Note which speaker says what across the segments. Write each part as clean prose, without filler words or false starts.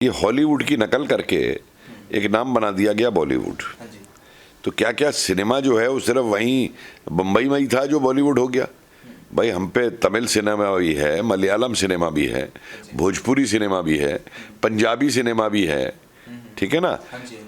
Speaker 1: ये हॉलीवुड की नकल करके एक नाम बना दिया गया बॉलीवुड। तो क्या क्या सिनेमा जो है वो सिर्फ वहीं बम्बई में ही था जो बॉलीवुड हो गया। भाई हम पे तमिल सिनेमा भी है, मलयालम सिनेमा भी है, भोजपुरी सिनेमा भी है, पंजाबी सिनेमा भी है, ठीक है ना।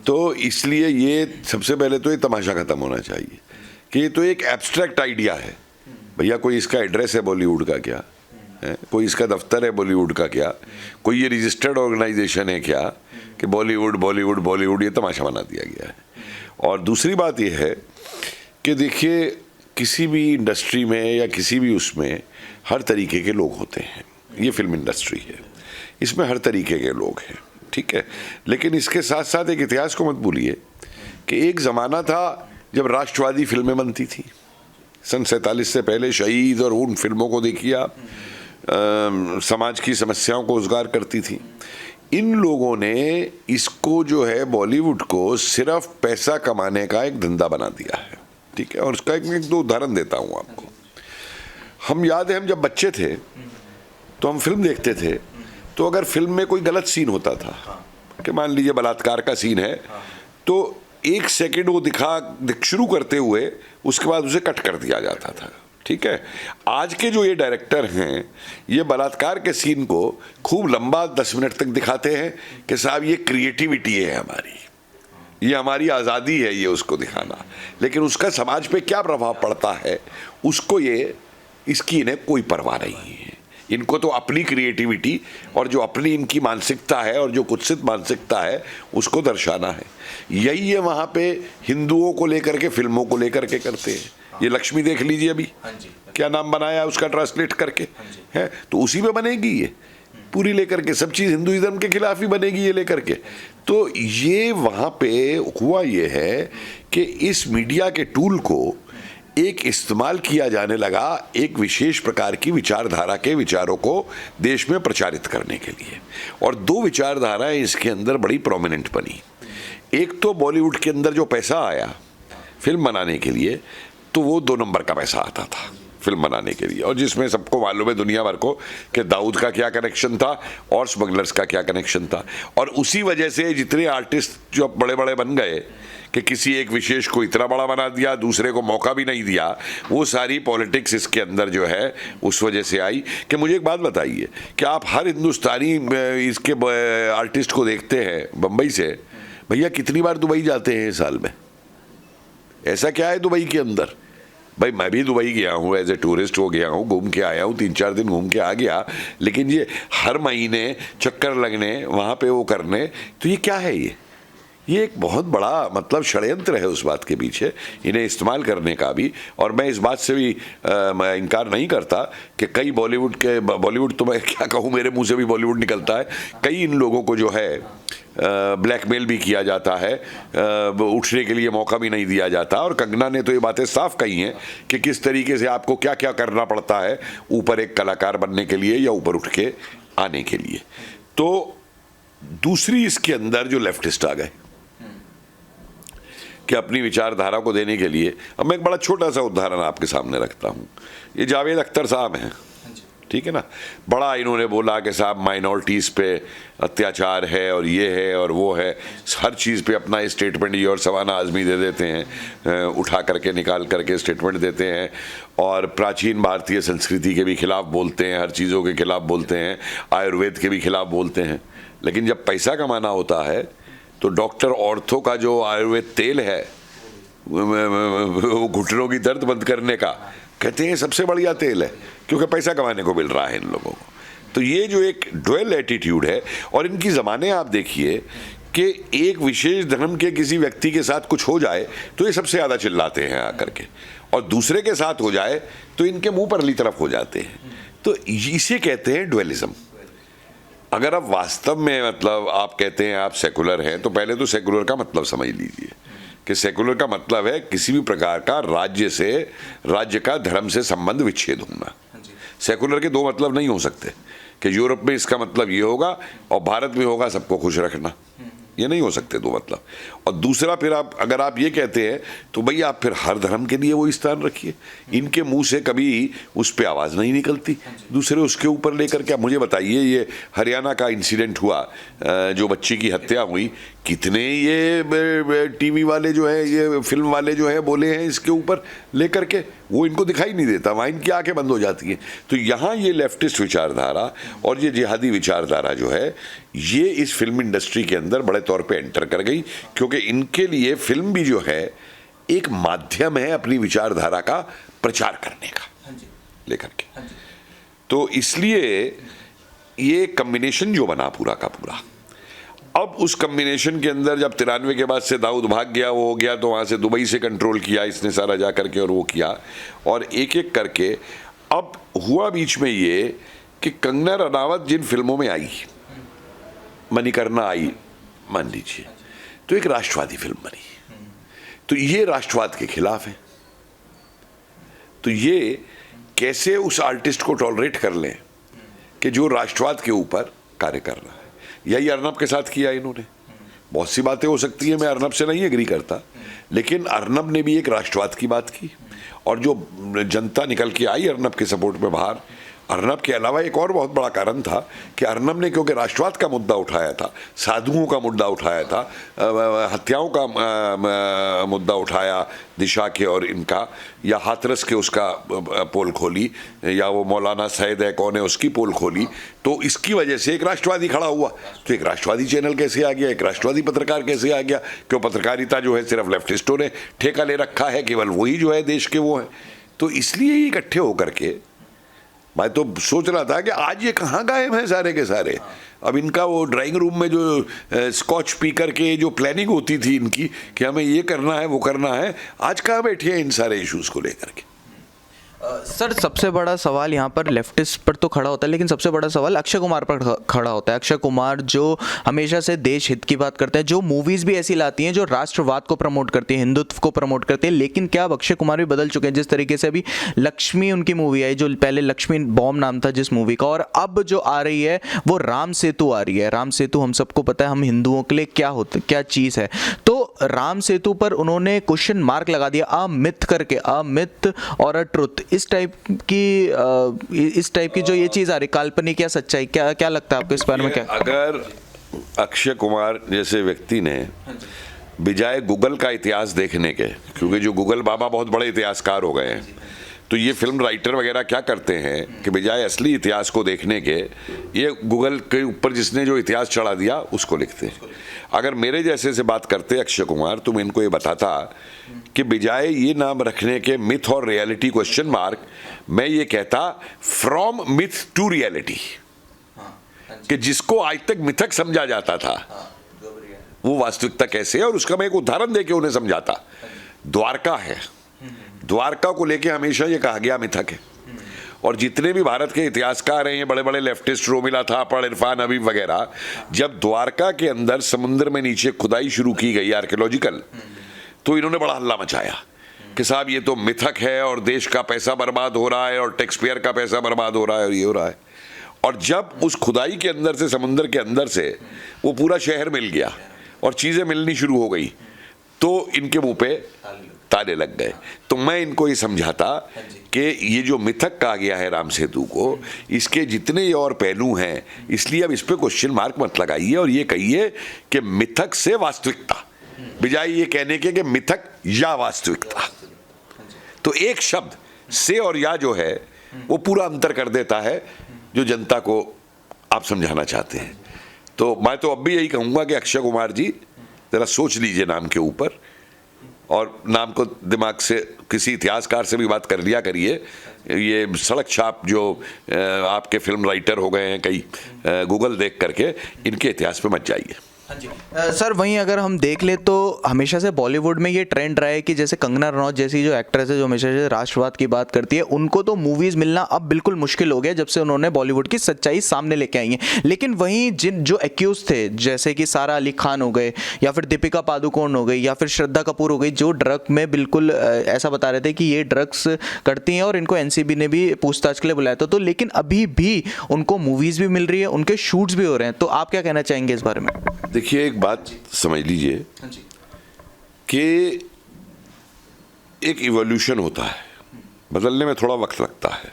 Speaker 1: तो इसलिए ये सबसे पहले तो ये तमाशा ख़त्म होना चाहिए कि ये तो एक एब्स्ट्रैक्ट आइडिया है। भैया कोई इसका एड्रेस है बॉलीवुड का क्या है, कोई इसका दफ्तर है बॉलीवुड का क्या, कोई ये रजिस्टर्ड ऑर्गेनाइजेशन है क्या कि बॉलीवुड बॉलीवुड बॉलीवुड, ये तमाशा बना दिया गया है। और दूसरी बात ये है कि देखिए किसी भी इंडस्ट्री में या किसी भी उसमें हर तरीके के लोग होते हैं। ये फिल्म इंडस्ट्री है, इसमें हर तरीके के लोग हैं, ठीक है। लेकिन इसके साथ साथ एक इतिहास को मत भूलिए कि एक ज़माना था जब राष्ट्रवादी फिल्में बनती थी। सन 47 से पहले शहीद और उन फिल्मों को देखिए आप, समाज की समस्याओं को उजागर करती थी। इन लोगों ने इसको जो है बॉलीवुड को सिर्फ पैसा कमाने का एक धंधा बना दिया है, ठीक है। और उसका एक दो उदाहरण देता हूँ आपको। हम याद है हम जब बच्चे थे तो हम फिल्म देखते थे, तो अगर फिल्म में कोई गलत सीन होता था कि मान लीजिए बलात्कार का सीन है, तो एक सेकंड वो शुरू करते हुए उसके बाद उसे कट कर दिया जाता था, ठीक है। आज के जो ये डायरेक्टर हैं ये बलात्कार के सीन को खूब लंबा 10 मिनट तक दिखाते हैं कि साहब ये क्रिएटिविटी है हमारी, ये हमारी आज़ादी है ये उसको दिखाना। लेकिन उसका समाज पे क्या प्रभाव पड़ता है उसको इसकी इन्हें कोई परवाह नहीं है। इनको तो अपनी क्रिएटिविटी और जो अपनी इनकी मानसिकता है और जो कुत्सित मानसिकता है उसको दर्शाना है। यही ये वहाँ पे हिंदुओं को लेकर के फिल्मों को लेकर के करते हैं। ये लक्ष्मी देख लीजिए अभी क्या नाम बनाया उसका ट्रांसलेट करके है, तो उसी में बनेगी ये पूरी लेकर के, सब चीज़ हिंदुइज्म के खिलाफ ही बनेगी ये लेकर के। तो ये वहाँ पे हुआ ये है कि इस मीडिया के टूल को एक इस्तेमाल किया जाने लगा एक विशेष प्रकार की विचारधारा के विचारों को देश में प्रचारित करने के लिए। और दो विचारधाराएं इसके अंदर बड़ी प्रोमिनेंट बनी। एक तो बॉलीवुड के अंदर जो पैसा आया फिल्म बनाने के लिए, तो वो 2 नंबर का पैसा आता था फिल्म बनाने के लिए, और जिसमें सबको मालूम है दुनिया भर को कि दाऊद का क्या कनेक्शन था और स्मगलर्स का क्या कनेक्शन था। और उसी वजह से जितने आर्टिस्ट जो बड़े बड़े बन गए कि किसी एक विशेष को इतना बड़ा बना दिया, दूसरे को मौका भी नहीं दिया, वो सारी पॉलिटिक्स इसके अंदर जो है उस वजह से आई। कि मुझे एक बात बताइए कि आप हर हिंदुस्तानी इसके आर्टिस्ट को देखते हैं बम्बई से, भैया कितनी बार दुबई जाते हैं साल में? ऐसा क्या है दुबई के अंदर? भाई मैं भी दुबई गया हूँ, एज ए टूरिस्ट हो गया हूँ, घूम के आया हूँ, 3-4 दिन घूम के आ गया। लेकिन ये हर महीने चक्कर लगने वहाँ पे वो करने, तो ये क्या है? ये एक बहुत बड़ा मतलब षड्यंत्र है उस बात के पीछे, इन्हें इस्तेमाल करने का भी। और मैं इस बात से भी मैं इनकार नहीं करता कि कई बॉलीवुड तो मैं क्या कहूँ, मेरे मुंह से भी बॉलीवुड निकलता है। कई इन लोगों को जो है ब्लैकमेल भी किया जाता है, उठने के लिए मौका भी नहीं दिया जाता। और कंगना ने तो ये बातें साफ कही हैं कि किस तरीके से आपको क्या क्या करना पड़ता है ऊपर एक कलाकार बनने के लिए या ऊपर उठ के आने के लिए। तो दूसरी इसके अंदर जो लेफ्टिस्ट आ गए कि अपनी विचारधारा को देने के लिए, अब मैं एक बड़ा छोटा सा उदाहरण आपके सामने रखता हूँ। ये जावेद अख्तर साहब हैं, ठीक है ना। बड़ा इन्होंने बोला कि साहब माइनॉरिटीज़ पे अत्याचार है और ये है और वो है, हर चीज़ पे अपना स्टेटमेंट ये और सवाना आज़मी दे देते हैं, उठा करके निकाल करके स्टेटमेंट देते हैं। और प्राचीन भारतीय संस्कृति के भी खिलाफ बोलते हैं, हर चीज़ों के खिलाफ बोलते हैं, आयुर्वेद के भी खिलाफ बोलते हैं। लेकिन जब पैसा कमाना होता है तो डॉक्टर ऑर्थो का जो आयुर्वेद तेल है वो घुटनों की दर्द बंद करने का, कहते हैं सबसे बढ़िया तेल है, क्योंकि पैसा कमाने को मिल रहा है इन लोगों को। तो ये जो एक ड्वेल एटीट्यूड है, और इनकी ज़माने आप देखिए कि एक विशेष धर्म के किसी व्यक्ति के साथ कुछ हो जाए तो ये सबसे ज़्यादा चिल्लाते हैं आकर के, और दूसरे के साथ हो जाए तो इनके मुंह परली तरफ हो जाते हैं। तो इसे कहते हैं ड्वेलिज्म। अगर आप वास्तव में मतलब आप कहते हैं आप सेकुलर हैं, तो पहले तो सेकुलर का मतलब समझ लीजिए कि सेकुलर का मतलब है किसी भी प्रकार का राज्य का धर्म से संबंध विच्छेद होना। सेकुलर के 2 मतलब नहीं हो सकते कि यूरोप में इसका मतलब ये होगा और भारत में होगा सबको खुश रखना, ये नहीं हो सकते दो मतलब। और दूसरा फिर आप अगर आप ये कहते हैं तो भाई आप फिर हर धर्म के लिए वो स्थान रखिए। इनके मुंह से कभी उस पर आवाज़ नहीं निकलती, दूसरे उसके ऊपर लेकर के। मुझे बताइए, ये हरियाणा का इंसिडेंट हुआ, जो बच्ची की हत्या हुई, कितने ये टीवी वाले जो है, ये फिल्म वाले जो है बोले हैं इसके ऊपर लेकर के, वो इनको दिखाई नहीं देता, वहाँ इनकी आंखें बंद हो जाती हैं। तो यहाँ ये लेफ्टिस्ट विचारधारा और ये जिहादी विचारधारा जो है, ये इस फिल्म इंडस्ट्री के अंदर बड़े तौर पे एंटर कर गई, क्योंकि इनके लिए फिल्म भी जो है एक माध्यम है अपनी विचारधारा का प्रचार करने का लेकर के। तो इसलिए ये कम्बिनेशन जो बना पूरा का पूरा, अब उस कम्बिनेशन के अंदर जब 93 के बाद से दाऊद भाग गया, वो हो गया, तो वहाँ से दुबई से कंट्रोल किया इसने सारा जा करके और वो किया, और एक एक करके अब हुआ बीच में ये कि कंगना रनावत जिन फिल्मों में आई, मणिकर्णिका आई मान लीजिए, तो एक राष्ट्रवादी फिल्म बनी, तो ये राष्ट्रवाद के खिलाफ है। तो ये कैसे उस आर्टिस्ट को टॉलरेट कर लें कि जो राष्ट्रवाद के ऊपर कार्य कर रहा है। यही अर्नब के साथ किया इन्होंने। बहुत सी बातें हो सकती है, मैं अर्नब से नहीं एग्री करता, लेकिन अर्नब ने भी एक राष्ट्रवाद की बात की, और जो जनता निकल के आई अर्नब के सपोर्ट में बाहर, अर्नब के अलावा एक और बहुत बड़ा कारण था कि अर्नब ने क्योंकि राष्ट्रवाद का मुद्दा उठाया था, साधुओं का मुद्दा उठाया था, हत्याओं का मुद्दा उठाया, दिशा के और इनका, या हाथरस के उसका पोल खोली, या वो मौलाना सैयद है कौन है उसकी पोल खोली, तो इसकी वजह से एक राष्ट्रवादी खड़ा हुआ। तो एक राष्ट्रवादी चैनल कैसे आ गया, एक राष्ट्रवादी पत्रकार कैसे आ गया? क्यों पत्रकारिता जो है सिर्फ लेफ्टिस्टों ने ठेका ले रखा है, केवल वही जो है देश के वो हैं। तो इसलिए इकट्ठे होकर के मैं तो सोच रहा था कि आज ये कहाँ गायब हैं सारे के सारे। अब इनका वो ड्राइंग रूम में जो स्कॉच पी करके जो प्लानिंग होती थी इनकी कि हमें ये करना है वो करना है, आज कहाँ बैठे हैं इन सारे इश्यूज़ को लेकर के।
Speaker 2: सर सबसे बड़ा सवाल यहाँ पर लेफ्टिस्ट पर तो खड़ा होता है, लेकिन सबसे बड़ा सवाल अक्षय कुमार पर खड़ा होता है। अक्षय कुमार जो हमेशा से देश हित की बात करते हैं, जो मूवीज़ भी ऐसी लाती हैं जो राष्ट्रवाद को प्रमोट करती हैं, हिंदुत्व को प्रमोट करती हैं, लेकिन क्या अब अक्षय कुमार भी बदल चुके हैं? जिस तरीके से अभी लक्ष्मी उनकी मूवी आई, जो पहले लक्ष्मी बॉम्ब नाम था जिस मूवी का, और अब जो आ रही है वो राम सेतु आ रही है। राम सेतु हम सबको पता है हम हिंदुओं के लिए क्या चीज़ है। तो राम सेतु पर उन्होंने क्वेश्चन मार्क लगा दिया, अ मिथ करके, अ मिथ और अ ट्रुथ, इस टाइप की जो ये चीज आ रही, काल्पनिक या सच्चाई, क्या लगता है आपको इस बारे में? क्या
Speaker 1: अगर अक्षय कुमार जैसे व्यक्ति ने बजाय गूगल का इतिहास देखने के, क्योंकि जो गूगल बाबा बहुत बड़े इतिहासकार हो गए हैं, तो ये फिल्म राइटर वगैरह क्या करते हैं कि बजाय असली इतिहास को देखने के, ये गूगल के ऊपर जिसने जो इतिहास चढ़ा दिया उसको लिखते हैं। अगर मेरे जैसे से बात करते अक्षय कुमार, तो मैं इनको ये बताता कि बजाय ये नाम रखने के मिथ और रियलिटी क्वेश्चन मार्क, मैं ये कहता फ्रॉम मिथ टू रियलिटी, कि जिसको आज तक मिथक समझा जाता था वो वास्तविकता कैसे है, और उसका मैं एक उदाहरण देके उन्हें समझाता। द्वारका है, द्वारका को लेके हमेशा ये कहा गया मिथक है, और जितने भी भारत के इतिहासकार हैं, ये बड़े बड़े लेफ्टिस्ट, रोमिला थापड़, इरफान हबीब वगैरह, जब द्वारका के अंदर समुद्र में नीचे खुदाई शुरू की गई आर्कियोलॉजिकल, तो इन्होंने बड़ा हल्ला मचाया कि साहब ये तो मिथक है और देश का पैसा बर्बाद हो रहा है और टैक्स पेयर का पैसा बर्बाद हो रहा है और ये हो रहा है। और जब उस खुदाई के अंदर से, समुद्र के अंदर से वो पूरा शहर मिल गया और चीज़ें मिलनी शुरू हो गई, तो इनके मुंह पे ताले लग गए। तो मैं इनको ये समझाता कि ये जो मिथक कहा गया है राम सेतु को, इसके जितने और पहलू हैं, इसलिए अब इस पे क्वेश्चन मार्क मत लगाइए और ये कहिए कि मिथक से वास्तविकता, बजाय ये कहने के कि मिथक या वास्तविकता। तो एक शब्द से और या जो है वो पूरा अंतर कर देता है जो जनता को आप समझाना चाहते हैं। तो मैं तो अब भी यही कहूँगा कि अक्षय कुमार जी ज़रा सोच लीजिए नाम के ऊपर, और नाम को दिमाग से किसी इतिहासकार से भी बात कर लिया करिए। ये सड़क छाप जो आपके फिल्म राइटर हो गए हैं कई, गूगल देख करके इनके इतिहास पे मत जाइए।
Speaker 2: सर वहीं अगर हम देख ले तो हमेशा से बॉलीवुड में ये ट्रेंड रहा है कि जैसे कंगना रनौत जैसी जो एक्ट्रेस है जो हमेशा से राष्ट्रवाद की बात करती है, उनको तो मूवीज़ मिलना अब बिल्कुल मुश्किल हो गया जब से उन्होंने बॉलीवुड की सच्चाई सामने लेके आई है। लेकिन वहीं जो एक्यूज थे, जैसे कि सारा अली खान हो गए, या फिर दीपिका पादुकोण हो गई, या फिर श्रद्धा कपूर हो गई, जो ड्रग में बिल्कुल ऐसा बता रहे थे कि ये ड्रग्स करती हैं और इनको एनसीबी ने भी पूछताछ के लिए बुलाया था। तो लेकिन अभी भी उनको मूवीज़ भी मिल रही है, उनके शूट्स भी हो रहे हैं। तो आप क्या कहना चाहेंगे इस बारे में?
Speaker 1: देखिए एक बात समझ लीजिए कि एक इवोल्यूशन होता है, बदलने में थोड़ा वक्त लगता है,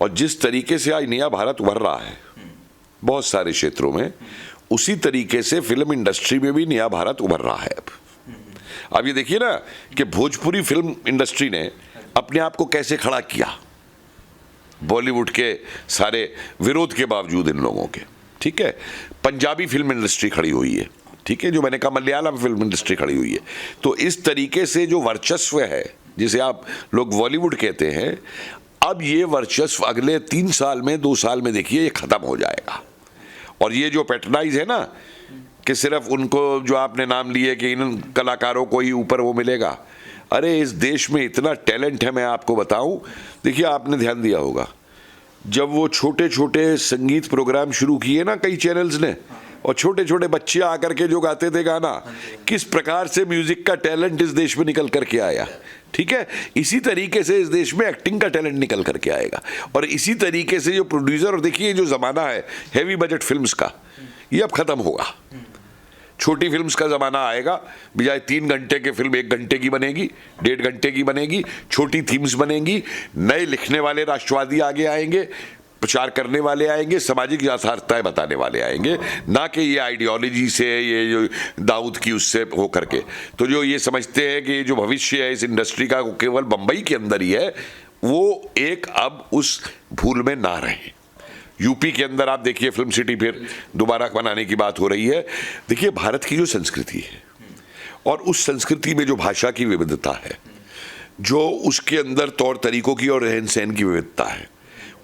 Speaker 1: और जिस तरीके से आज नया भारत उभर रहा है बहुत सारे क्षेत्रों में, उसी तरीके से फिल्म इंडस्ट्री में भी नया भारत उभर रहा है। अब ये देखिए ना कि भोजपुरी फिल्म इंडस्ट्री ने अपने आप को कैसे खड़ा किया बॉलीवुड के सारे विरोध के बावजूद इन लोगों के, ठीक है। पंजाबी फिल्म इंडस्ट्री खड़ी हुई है, ठीक है, जो मैंने कहा मलयालम फिल्म इंडस्ट्री खड़ी हुई है। तो इस तरीके से जो वर्चस्व है जिसे आप लोग बॉलीवुड कहते हैं, अब ये वर्चस्व अगले 3 साल में 2 साल में देखिए ये खत्म हो जाएगा। और ये जो पैटर्नाइज है ना कि सिर्फ उनको जो आपने नाम लिए कि इन कलाकारों को ही ऊपर वो मिलेगा, अरे इस देश में इतना टैलेंट है, मैं आपको बताऊं। देखिए आपने ध्यान दिया होगा जब वो छोटे छोटे संगीत प्रोग्राम शुरू किए ना कई चैनल्स ने, और छोटे छोटे बच्चे आकर के जो गाते थे गाना, किस प्रकार से म्यूजिक का टैलेंट इस देश में निकल करके आया, ठीक है। इसी तरीके से इस देश में एक्टिंग का टैलेंट निकल करके आएगा, और इसी तरीके से जो प्रोड्यूसर, और देखिए जो जमाना है हैवी बजट फिल्म्स का, ये अब खत्म होगा। छोटी फिल्म्स का ज़माना आएगा, बजाय 3 घंटे के फिल्म 1 घंटे की बनेगी, 1.5 घंटे की बनेगी, छोटी थीम्स बनेंगी, नए लिखने वाले राष्ट्रवादी आगे आएंगे, प्रचार करने वाले आएंगे, सामाजिक यथार्थताएं बताने वाले आएंगे, ना कि ये आइडियोलॉजी से, ये जो दाऊद की उससे हो करके। तो जो ये समझते हैं कि ये जो भविष्य है इस इंडस्ट्री का वो केवल बम्बई के अंदर ही है, वो एक अब उस भूल में ना रहे। यूपी के अंदर आप देखिए फिल्म सिटी फिर दोबारा बनाने की बात हो रही है। देखिए भारत की जो संस्कृति है और उस संस्कृति में जो भाषा की विविधता है, जो उसके अंदर तौर तरीकों की और रहन सहन की विविधता है,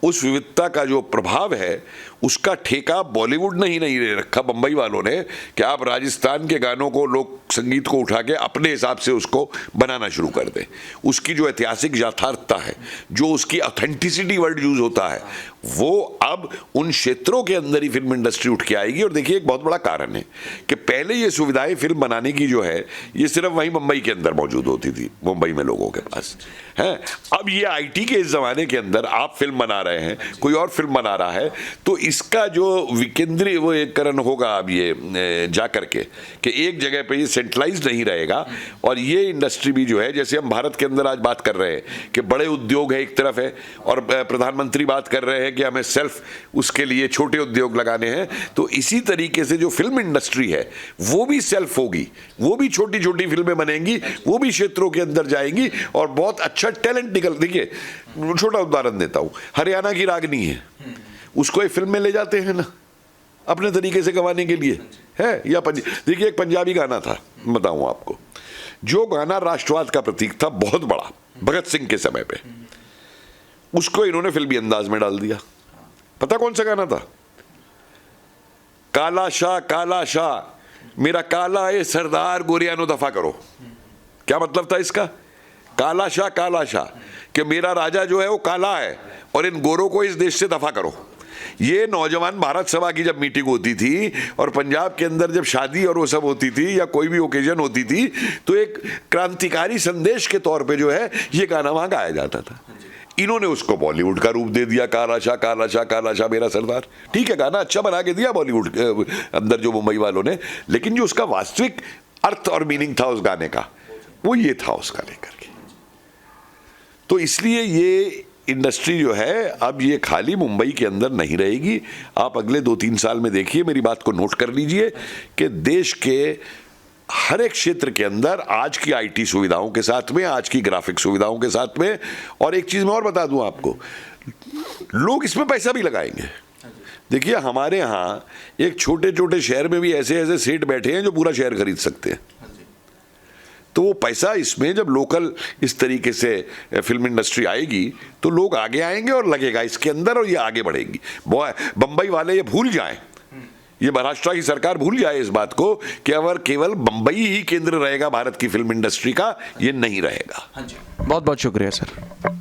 Speaker 1: उस विविधता का जो प्रभाव है उसका ठेका बॉलीवुड ने ही नहीं ले रखा, बम्बई वालों ने, कि आप राजस्थान के गानों को, लोक संगीत को उठा के अपने हिसाब से उसको बनाना शुरू कर दें। उसकी जो ऐतिहासिक यथार्थता है, जो उसकी ऑथेंटिसिटी वर्ड यूज होता है, वो अब उन क्षेत्रों के अंदर ही फिल्म इंडस्ट्री उठ के आएगी। और देखिए एक बहुत बड़ा कारण है कि पहले ये सुविधाएं फिल्म बनाने की जो है ये सिर्फ वहीं मुंबई के अंदर मौजूद होती थी, मुंबई में लोगों के पास है। अब ये आईटी के इस जमाने के अंदर आप फिल्म बना रहे हैं, कोई और फिल्म बना रहा है, तो इसका जो विकेंद्रीकरण होगा अब ये जा करके कि एक जगह पे ये सेंट्रलाइज नहीं रहेगा। और ये इंडस्ट्री भी जो है, जैसे हम भारत के अंदर आज बात कर रहे हैं कि बड़े उद्योग है एक तरफ है, और प्रधानमंत्री बात कर रहे हैं कि हमें सेल्फ उसके लिए छोटे उद्योग लगाने हैं, तो इसी तरीके से जो फिल्म इंडस्ट्री है वो भी सेल्फ होगी, वो भी छोटी छोटी फिल्में बनेंगी, वो भी क्षेत्रों के अंदर जाएंगी और बहुत अच्छा टैलेंट निकल। देखिए छोटा उदाहरण देता हूं, हरियाणा की रागनी है, उसको एक फिल्म में ले जाते हैं ना अपने तरीके से गवाने के लिए, है। या देखिए एक पंजाबी गाना था, बताऊं आपको, जो गाना राष्ट्रवाद का प्रतीक था बहुत बड़ा भगत सिंह के समय पे, उसको इन्होंने फिल्मी अंदाज में डाल दिया। पता कौन सा गाना था? काला शाह मेरा काला है सरदार गोरियानो दफा करो। क्या मतलब था इसका? काला शाह कि मेरा राजा जो है वो काला है और इन गोरों को इस देश से दफा करो। ये नौजवान भारत सभा की जब मीटिंग होती थी और पंजाब के अंदर जब शादी और वो सब होती थी या कोई भी ओकेजन होती थी, तो एक क्रांतिकारी संदेश के तौर पे जो है ये गाना वहां गाया जाता था। इन्होंने उसको बॉलीवुड का रूप दे दिया, काला शाह मेरा सरदार। ठीक है, गाना अच्छा बना के दिया बॉलीवुड के अंदर जो मुंबई वालों ने, लेकिन जो उसका वास्तविक अर्थ और मीनिंग था उस गाने का, वो ये था उसका लेकर के। तो इसलिए ये इंडस्ट्री जो है अब ये खाली मुंबई के अंदर नहीं रहेगी। आप अगले 2-3 साल में देखिए, मेरी बात को नोट कर लीजिए कि देश के हर एक क्षेत्र के अंदर आज की आईटी सुविधाओं के साथ में, आज की ग्राफिक सुविधाओं के साथ में, और एक चीज़ मैं और बता दूं आपको, लोग इसमें पैसा भी लगाएंगे। देखिए हमारे यहाँ एक छोटे छोटे शहर में भी ऐसे ऐसे सेठ बैठे हैं जो पूरा शहर खरीद सकते हैं। तो वो पैसा इसमें जब लोकल इस तरीके से फिल्म इंडस्ट्री आएगी तो लोग आगे आएंगे और लगेगा इसके अंदर, और ये आगे बढ़ेगी। बम्बई वाले ये भूल जाएं, ये महाराष्ट्र की सरकार भूल जाए इस बात को कि अगर केवल बम्बई ही केंद्र रहेगा भारत की फिल्म इंडस्ट्री का, ये नहीं रहेगा।
Speaker 2: हाँ जी, बहुत बहुत शुक्रिया सर।